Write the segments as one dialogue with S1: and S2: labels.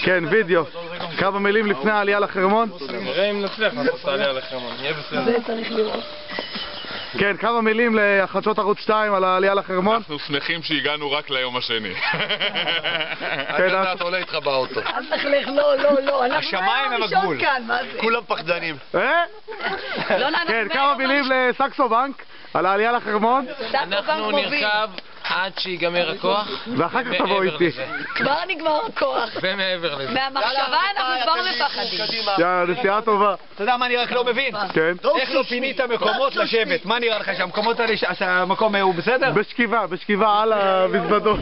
S1: כן, וידאו. כמה מילים לפני העלייה לחרמון?
S2: נראה אם נצליח לעשות העלייה לחרמון, נהיה בסדר.
S3: זה צריך לראות.
S1: כן, כמה מילים לחדשות ערוץ 2 על העלייה לחרמון?
S4: אנחנו שמחים שהגענו רק ליום השני.
S1: כן,
S5: אתה עולה איתך באוטו.
S3: אל תלך, לא.
S5: השמיים הם הגבול. כולם פחדנים.
S1: כן, כמה מילים לסקסו בנק על העלייה לחרמון?
S2: אנחנו נרכב עד שיגמר הכוח.
S1: ואחר כך תבוא איתי.
S3: כבר נגמר הכוח.
S2: ומעבר לזה.
S3: מהמחשבה אנחנו כבר מפחדים.
S1: יאללה, נסיעה טובה.
S5: אתה יודע מה אני רק לא מבין?
S1: כן.
S5: איך לא פינית מקומות לשבת? מה נראה לך שהמקומות האלה, שהמקום הוא בסדר?
S1: בשכיבה על המזוודות.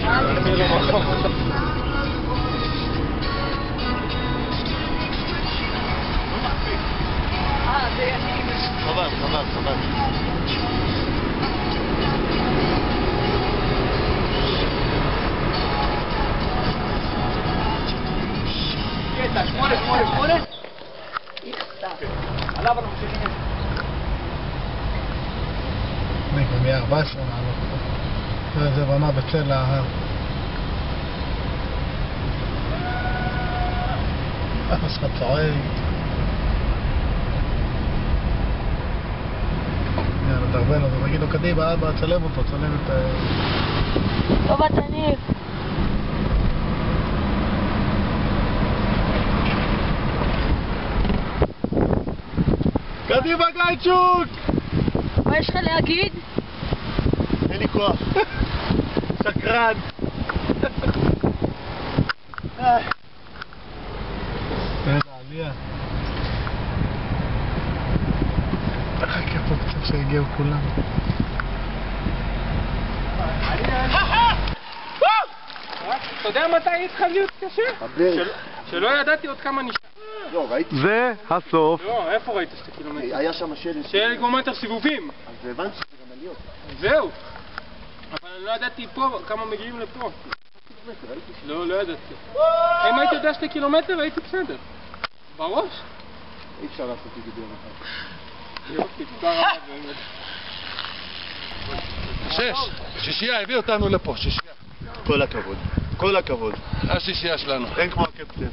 S5: חבל. קטע, 8. עליו אנחנו ממשיכים.
S1: נגמר 14 מעלות. זה בנה בצל ההר. אז אתה צועק. יאללה, דרבן אותו, תגיד לו קדימה, אבא, צלם אותו, צלם את
S3: טוב, התניב.
S1: קדימה גייצ'וק!
S3: מה יש לך להגיד?
S1: אין לי כוח. שקרן. איזה עלייה. חכה פה קצת שהגיעו כולם.
S2: אתה יודע מתי התחיל להיות קשה? שלא ידעתי עוד כמה נשאר.
S5: לא, ראיתי.
S1: זה הסוף.
S2: לא, איפה ראית 2 קילומטר?
S5: היה שם שלט.
S2: 2 קילומטר סיבובים.
S5: אז הבנתי שזה גם עליות.
S2: זהו. אבל אני לא ידעתי פה כמה מגיעים לפה. לא ידעתי. אם הייתי יודע 2 קילומטר הייתי בסדר. בראש?
S5: אי אפשר לעשות את זה ביום אחד.
S2: יופי, תודה רבה באמת.
S5: שישייה הביא אותנו לפה, שישייה. כל הכבוד. השישייה שלנו. אין כמו הקפטן.